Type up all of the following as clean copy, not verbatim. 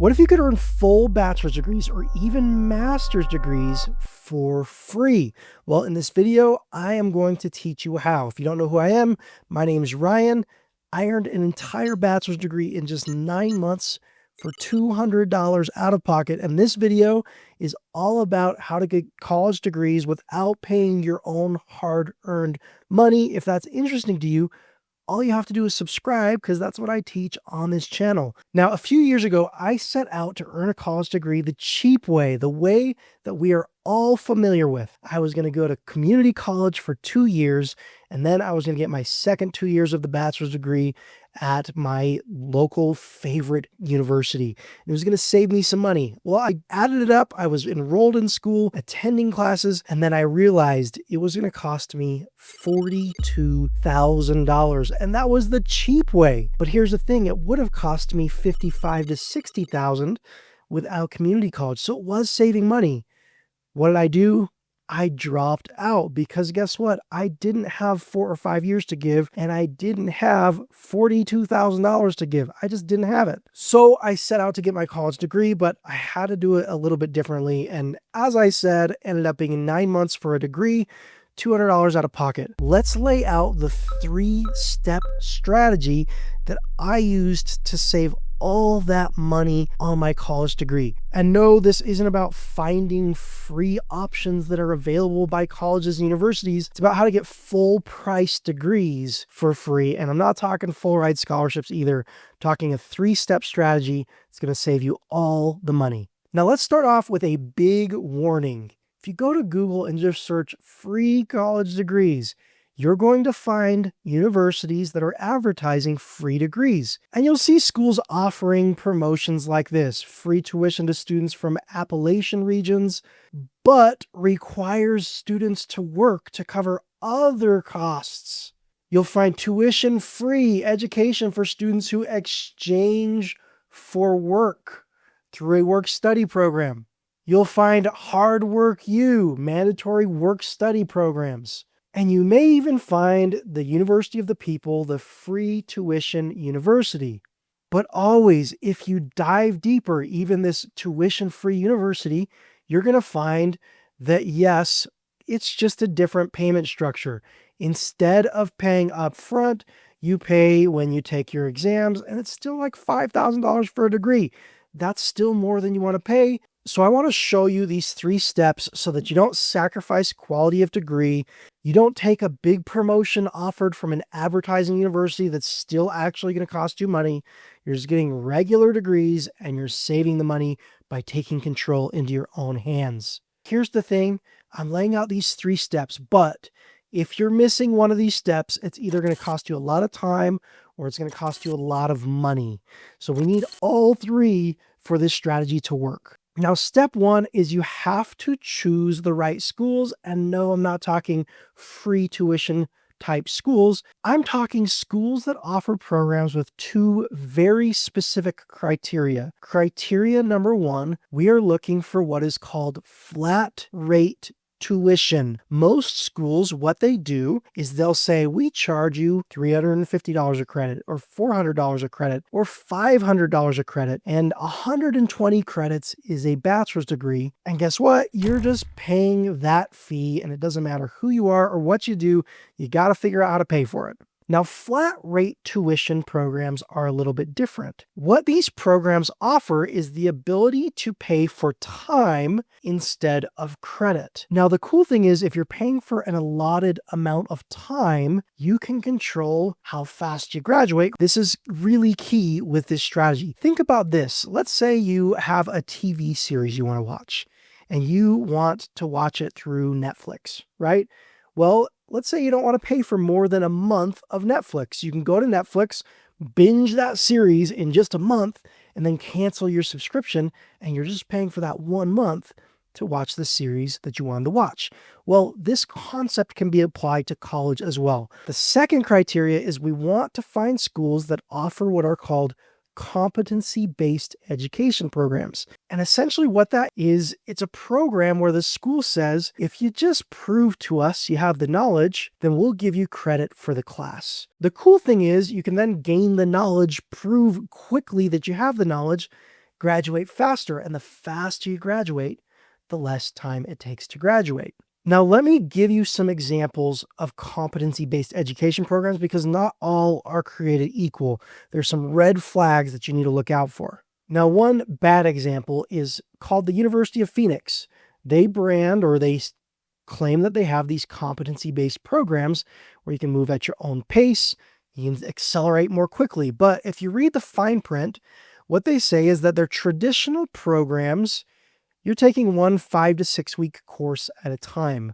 What if you could earn full bachelor's degrees or even master's degrees for free? Well, in this video, I am going to teach you how. If you don't know who I am, my name is Ryan. I earned an entire bachelor's degree in just 9 months for $200 out of pocket. And this video is all about how to get college degrees without paying your own hard-earned money. If that's interesting to you, all you have to do is subscribe, because that's what I teach on this channel. Now, a few years ago, I set out to earn a college degree the cheap way, the way that we are all familiar with. I was going to go to community college for 2 years, and then I was going to get my second 2 years of the bachelor's degree at my local favorite university. It was going to save me some money. Well, I added it up. I was enrolled in school, attending classes, and then I realized it was going to cost me $42,000. And that was the cheap way. But here's the thing, it would have cost me $55,000 to $60,000 without community college. So it was saving money. What did I do? I dropped out, because guess what? I didn't have 4 or 5 years to give, and I didn't have $42,000 to give. I just didn't have it. So I set out to get my college degree, but I had to do it a little bit differently. And as I said, ended up being 9 months for a degree, $200 out of pocket. Let's lay out the 3-step strategy that I used to save all that money on my college degree. And no, this isn't about finding free options that are available by colleges and universities. It's about how to get full price degrees for free. And I'm not talking full ride scholarships either. I'm talking a 3-step strategy that's going to save you all the money. Now let's start off with a big warning. If you go to Google and just search free college degrees, you're going to find universities that are advertising free degrees. And you'll see schools offering promotions like this: free tuition to students from Appalachian regions, but requires students to work to cover other costs. You'll find tuition-free education for students who exchange for work through a work-study program. You'll find Hard Work U, mandatory work-study programs. And you may even find the University of the People, the free tuition university. But always, if you dive deeper, even this tuition-free university, you're going to find that, yes, it's just a different payment structure. Instead of paying up front, you pay when you take your exams, and it's still like $5,000 for a degree. That's still more than you want to pay. So I want to show you these 3 steps so that you don't sacrifice quality of degree. You don't take a big promotion offered from an advertising university that's still actually going to cost you money. You're just getting regular degrees, and you're saving the money by taking control into your own hands. Here's the thing. I'm laying out these 3 steps, but if you're missing one of these steps, it's either going to cost you a lot of time or it's going to cost you a lot of money. So we need all 3 for this strategy to work. Now, step 1 is you have to choose the right schools. And no, I'm not talking free tuition type schools. I'm talking schools that offer programs with 2 very specific criteria. Criteria number 1, we are looking for what is called flat rate tuition. Most schools, what they do is they'll say, we charge you $350 a credit, or $400 a credit, or $500 a credit, and 120 credits is a bachelor's degree. And guess what? You're just paying that fee, and it doesn't matter who you are or what you do, you got to figure out how to pay for it. Now, flat rate tuition programs are a little bit different. What these programs offer is the ability to pay for time instead of credit. Now, the cool thing is, if you're paying for an allotted amount of time, you can control how fast you graduate. This is really key with this strategy. Think about this. Let's say you have a TV series you want to watch, and you want to watch it through Netflix, right? Well, let's say you don't want to pay for more than a month of Netflix. You can go to Netflix, binge that series in just a month, and then cancel your subscription, and you're just paying for that 1 month to watch the series that you wanted to watch. Well, this concept can be applied to college as well. The second criteria is we want to find schools that offer what are called competency-based education programs. And essentially what that is, it's a program where the school says, if you just prove to us you have the knowledge, then we'll give you credit for the class. The cool thing is you can then gain the knowledge, prove quickly that you have the knowledge, graduate faster. And the faster you graduate, the less time it takes to graduate. Now, let me give you some examples of competency-based education programs because not all are created equal. There's some red flags that you need to look out for. Now, one bad example is called the University of Phoenix. They brand or they claim that they have these competency-based programs where you can move at your own pace, you can accelerate more quickly. But if you read the fine print, what they say is that their traditional programs, you're taking one 5 to 6 week course at a time.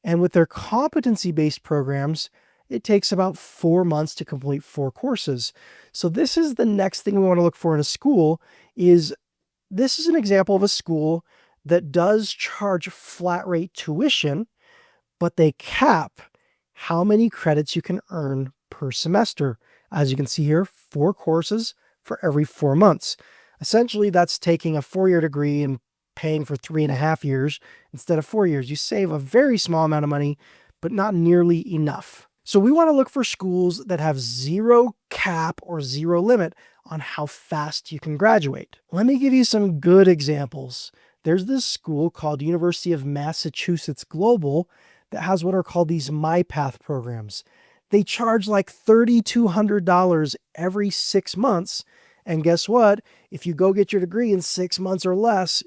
And with their competency-based programs, it takes about 4 months to complete 4 courses. So this is the next thing we want to look for in a school is this is an example of a school that does charge flat rate tuition, but they cap how many credits you can earn per semester. As you can see here, 4 courses for every 4 months. Essentially, that's taking a 4-year degree and paying for 3.5 years instead of 4 years. You save a very small amount of money, but not nearly enough. So we want to look for schools that have zero cap or zero limit on how fast you can graduate. Let me give you some good examples. There's this school called University of Massachusetts Global that has what are called these MyPath programs. They charge like $3,200 every 6 months. And guess what? If you go get your degree in 6 months or less,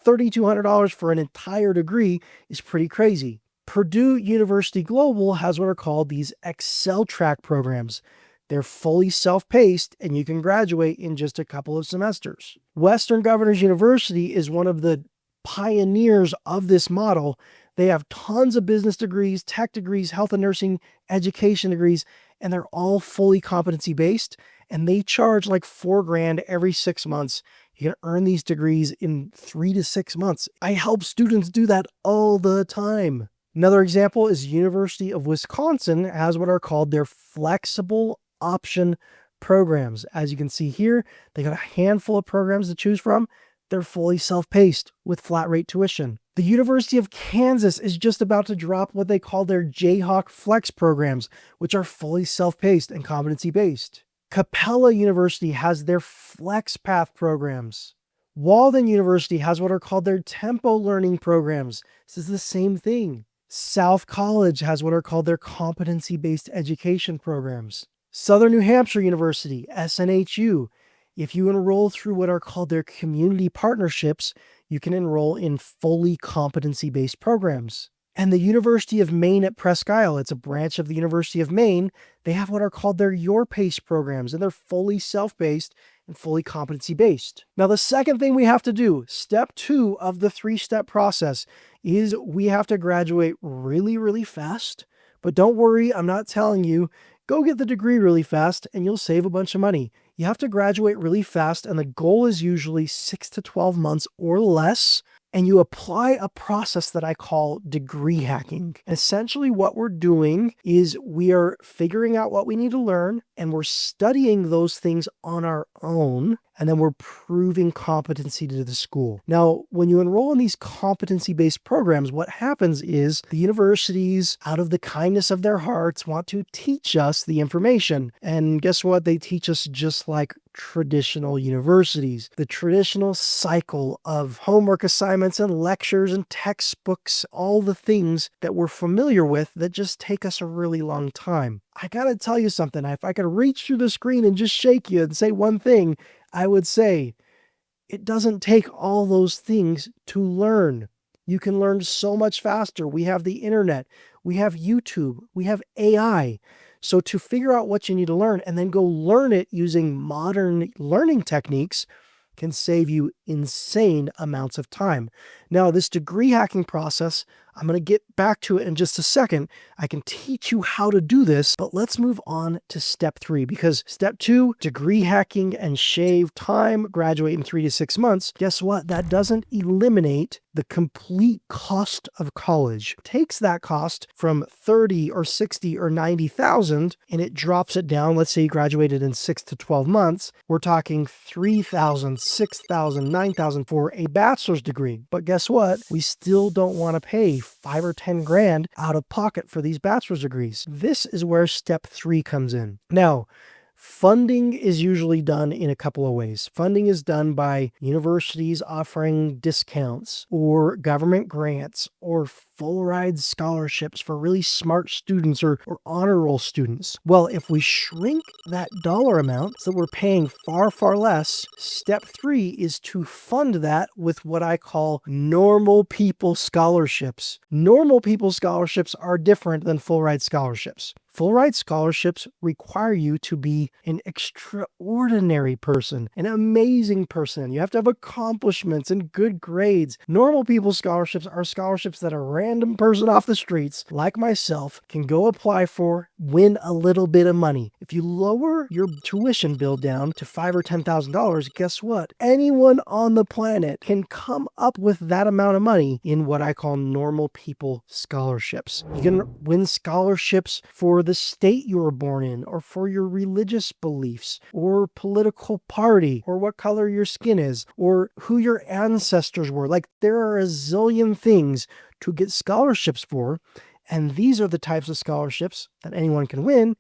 $3,200 for an entire degree is pretty crazy. Purdue University Global has what are called these Excel Track programs. They're fully self-paced and you can graduate in just a couple of semesters. Western Governors University is one of the pioneers of this model. They have tons of business degrees, tech degrees, health and nursing, education degrees, and they're all fully competency-based, and they charge like $4,000 every 6 months. You can earn these degrees in 3 to 6 months. I help students do that all the time. Another example is University of Wisconsin has what are called their flexible option programs. As you can see here, they got a handful of programs to choose from. They're fully self-paced with flat rate tuition. The University of Kansas is just about to drop what they call their Jayhawk Flex programs, which are fully self-paced and competency-based. Capella University has their Flex Path programs. Walden University has what are called their Tempo Learning programs. This is the same thing. South College has what are called their competency-based education programs. Southern New Hampshire University, SNHU, if you enroll through what are called their community partnerships, you can enroll in fully competency-based programs. And the University of Maine at Presque Isle, it's a branch of the University of Maine, they have what are called their Your Pace programs, and they're fully self-paced and fully competency-based. Now, the second thing we have to do, step 2 of the 3-step process, is we have to graduate really, really fast. But don't worry, I'm not telling you, go get the degree really fast and you'll save a bunch of money. You have to graduate really fast, and the goal is usually 6 to 12 months or less. And you apply a process that I call degree hacking. Essentially, what we're doing is we are figuring out what we need to learn, and we're studying those things on our own, and then we're proving competency to the school. Now, when you enroll in these competency-based programs, what happens is the universities, out of the kindness of their hearts, want to teach us the information. And guess what? They teach us just like traditional universities. The traditional cycle of homework assignments and lectures and textbooks, all the things that we're familiar with that just take us a really long time. I gotta tell you something. If I could reach through the screen and just shake you and say one thing, I would say it doesn't take all those things to learn. You can learn so much faster. We have the internet, we have YouTube, we have AI. So to figure out what you need to learn and then go learn it using modern learning techniques can save you insane amounts of time. Now, this degree hacking process, I'm going to get back to it in just a second. I can teach you how to do this, but let's move on to step 3, because step 2, degree hacking and shave time, graduate in 3 to 6 months. Guess what? That doesn't eliminate the complete cost of college. It takes that cost from 30 or 60 or 90,000 and it drops it down. Let's say you graduated in 6 to 12 months. We're talking 3,000, 6,000, 9,000 for a bachelor's degree. But guess what? We still don't want to pay 5 or 10 grand out of pocket for these bachelor's degrees. This is where step 3 comes in. Now, Funding is usually done in a couple of ways. Funding is done by universities offering discounts or government grants or full ride scholarships for really smart students or honor roll students. Well, if we shrink that dollar amount so we're paying far, far less, step 3 is to fund that with what I call normal people scholarships. Normal people scholarships are different than full ride scholarships. Full ride scholarships require you to be an extraordinary person, an amazing person. You have to have accomplishments and good grades. Normal people scholarships are scholarships that a random person off the streets, like myself, can go apply for, win a little bit of money. If you lower your tuition bill down to $5,000 or $10,000, guess what? Anyone on the planet can come up with that amount of money in what I call normal people scholarships. You can win scholarships for the state you were born in, or for your religious beliefs, or political party, or what color your skin is, or who your ancestors were. Like, there are a zillion things to get scholarships for, and these are the types of scholarships that anyone can win,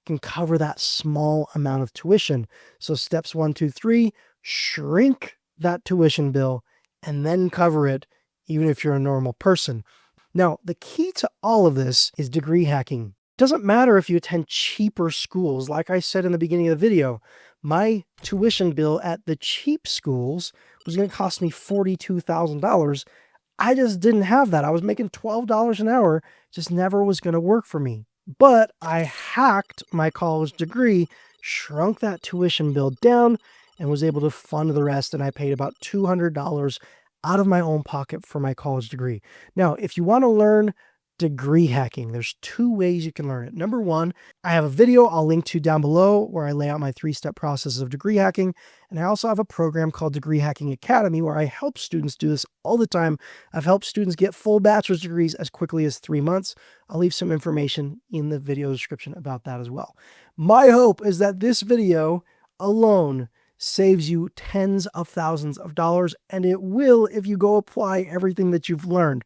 can cover that small amount of tuition. So steps 1, 2, 3, shrink that tuition bill, and then cover it, even if you're a normal person. Now, the key to all of this is degree hacking. Doesn't matter if you attend cheaper schools. Like I said in the beginning of the video, my tuition bill at the cheap schools was going to cost me $42,000. I just didn't have that. I was making $12 an hour. Just never was going to work for me. But I hacked my college degree, shrunk that tuition bill down, and was able to fund the rest. And I paid about $200 out of my own pocket for my college degree. Now, if you want to learn degree hacking, there's 2 ways you can learn it. Number 1, I have a video I'll link to down below where I lay out my 3-step process of degree hacking. And I also have a program called Degree Hacking Academy where I help students do this all the time. I've helped students get full bachelor's degrees as quickly as 3 months. I'll leave some information in the video description about that as well. My hope is that this video alone saves you tens of thousands of dollars, and it will if you go apply everything that you've learned.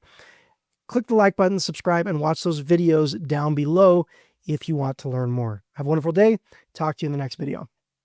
Click the like button, subscribe, and watch those videos down below if you want to learn more. Have a wonderful day. Talk to you in the next video.